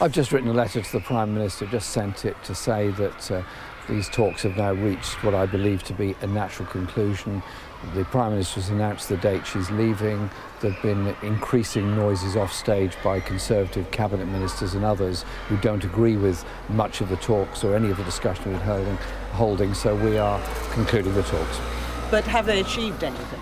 I've just written a letter to the Prime Minister, just sent it to say that these talks have now reached what I believe to be a natural conclusion. The Prime Minister has announced the date she's leaving. There have been increasing noises off stage by Conservative cabinet ministers and others who don't agree with much of the talks or any of the discussion we're holding, so we are concluding the talks. But have they achieved anything?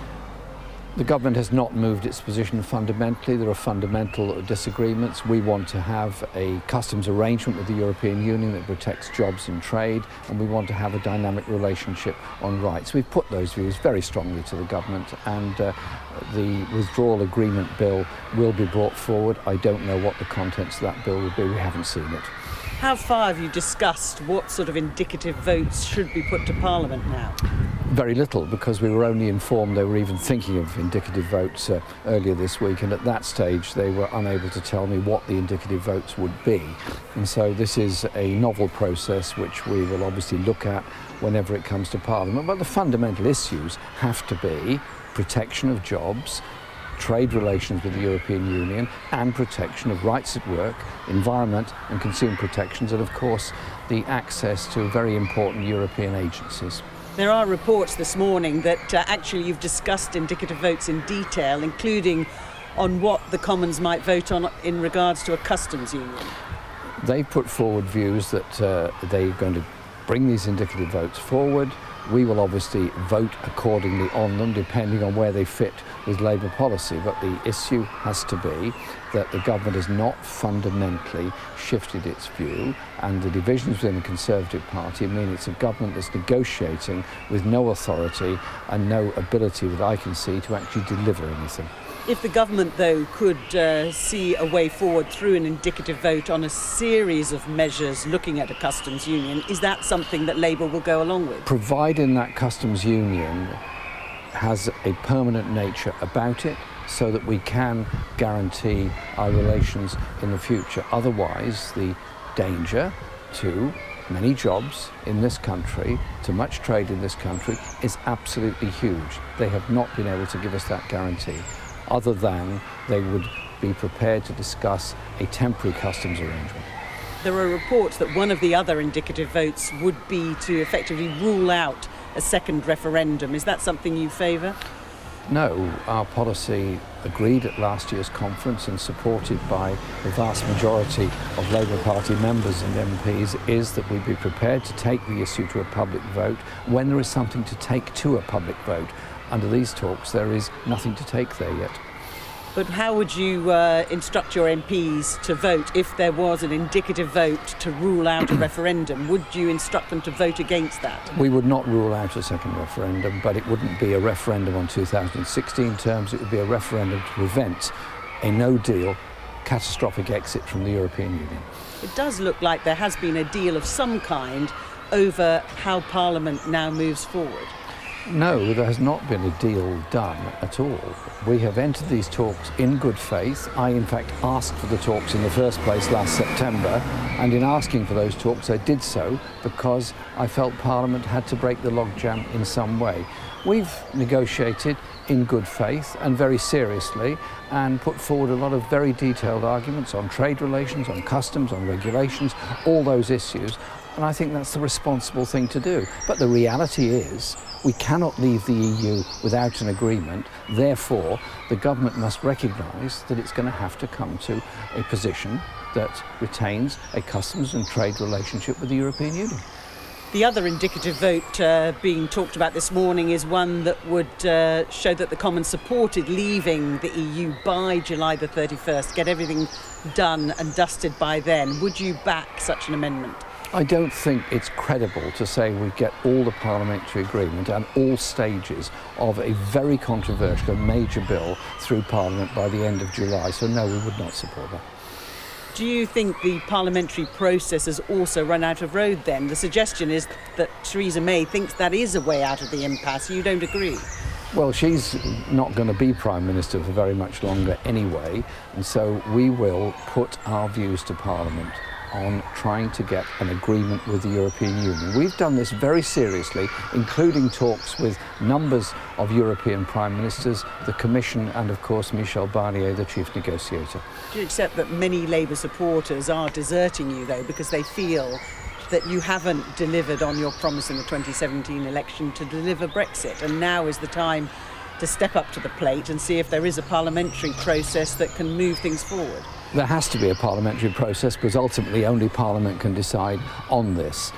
The government has not moved its position fundamentally. There are fundamental disagreements. We want to have a customs arrangement with the European Union that protects jobs and trade, and we want to have a dynamic relationship on rights. We've put those views very strongly to the government, and the withdrawal agreement bill will be brought forward. I don't know what the contents of that bill will be. We haven't seen it. How far have you discussed what sort of indicative votes should be put to Parliament now? Very little, because we were only informed they were even thinking of indicative votes earlier this week, and at that stage they were unable to tell me what the indicative votes would be. And so this is a novel process which we will obviously look at whenever it comes to Parliament. But the fundamental issues have to be protection of jobs, trade relations with the European Union, and protection of rights at work, environment and consumer protections, and of course the access to very important European agencies. There are reports this morning that actually you've discussed indicative votes in detail, including on what the Commons might vote on in regards to a customs union. They put forward views that they're going to bring these indicative votes forward. We will obviously vote accordingly on them, depending on where they fit with Labour policy. But the issue has to be that the government has not fundamentally shifted its view, and the divisions within the Conservative Party mean it's a government that's negotiating with no authority and no ability that I can see to actually deliver anything. If the government, though, could see a way forward through an indicative vote on a series of measures looking at a customs union, is that something that Labour will go along with? Providing that customs union has a permanent nature about it, so that we can guarantee our relations in the future. Otherwise, the danger to many jobs in this country, to much trade in this country, is absolutely huge. They have not been able to give us that guarantee, other than they would be prepared to discuss a temporary customs arrangement. There are reports that one of the other indicative votes would be to effectively rule out a second referendum. Is that something you favour? No, our policy agreed at last year's conference and supported by the vast majority of Labour Party members and MPs is that we be prepared to take the issue to a public vote when there is something to take to a public vote. Under these talks, there is nothing to take there yet. But how would you instruct your MPs to vote if there was an indicative vote to rule out a referendum? Would you instruct them to vote against that? We would not rule out a second referendum, but it wouldn't be a referendum on 2016 terms. It would be a referendum to prevent a no-deal, catastrophic exit from the European Union. It does look like there has been a deal of some kind over how Parliament now moves forward. No, there has not been a deal done at all. We have entered these talks in good faith. I, in fact, asked for the talks in the first place last September, and in asking for those talks, I did so because I felt Parliament had to break the logjam in some way. We've negotiated in good faith and very seriously and put forward a lot of very detailed arguments on trade relations, on customs, on regulations, all those issues, and I think that's the responsible thing to do. But the reality is, we cannot leave the EU without an agreement. Therefore, the government must recognise that it's going to have to come to a position that retains a customs and trade relationship with the European Union. The other indicative vote being talked about this morning is one that would show that the Commons supported leaving the EU by July the 31st, get everything done and dusted by then. Would you back such an amendment? I don't think it's credible to say we get all the parliamentary agreement and all stages of a very controversial major bill through Parliament by the end of July, so no, we would not support that. Do you think the parliamentary process has also run out of road then? The suggestion is that Theresa May thinks that is a way out of the impasse. You don't agree? Well, she's not going to be Prime Minister for very much longer anyway, and so we will put our views to Parliament on trying to get an agreement with the European Union. We've done this very seriously, including talks with numbers of European Prime Ministers, the Commission, and of course Michel Barnier, the chief negotiator. Do you accept that many Labour supporters are deserting you, though, because they feel that you haven't delivered on your promise in the 2017 election to deliver Brexit, and now is the time to step up to the plate and see if there is a parliamentary process that can move things forward? There has to be a parliamentary process because ultimately only Parliament can decide on this.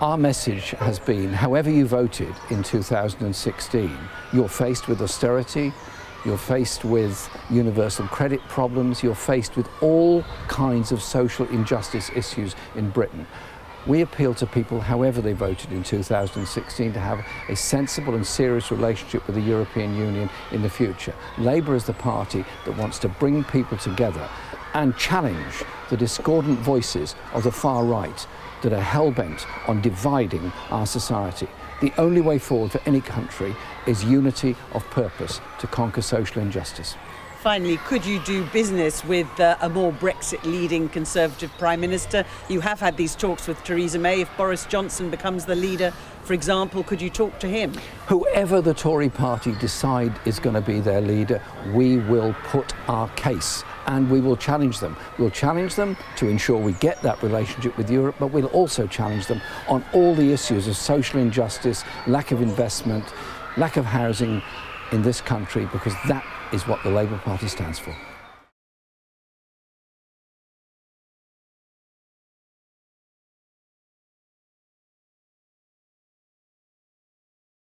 Our message has been, however you voted in 2016, you're faced with austerity, you're faced with universal credit problems, you're faced with all kinds of social injustice issues in Britain. We appeal to people, however they voted in 2016, to have a sensible and serious relationship with the European Union in the future. Labour is the party that wants to bring people together and challenge the discordant voices of the far right that are hell-bent on dividing our society. The only way forward for any country is unity of purpose to conquer social injustice. Finally, could you do business with a more Brexit-leading Conservative Prime Minister? You have had these talks with Theresa May. If Boris Johnson becomes the leader, for example, could you talk to him? Whoever the Tory party decide is going to be their leader, we will put our case and we will challenge them. We'll challenge them to ensure we get that relationship with Europe, but we'll also challenge them on all the issues of social injustice, lack of investment, lack of housing in this country, because that is what the Labour Party stands for.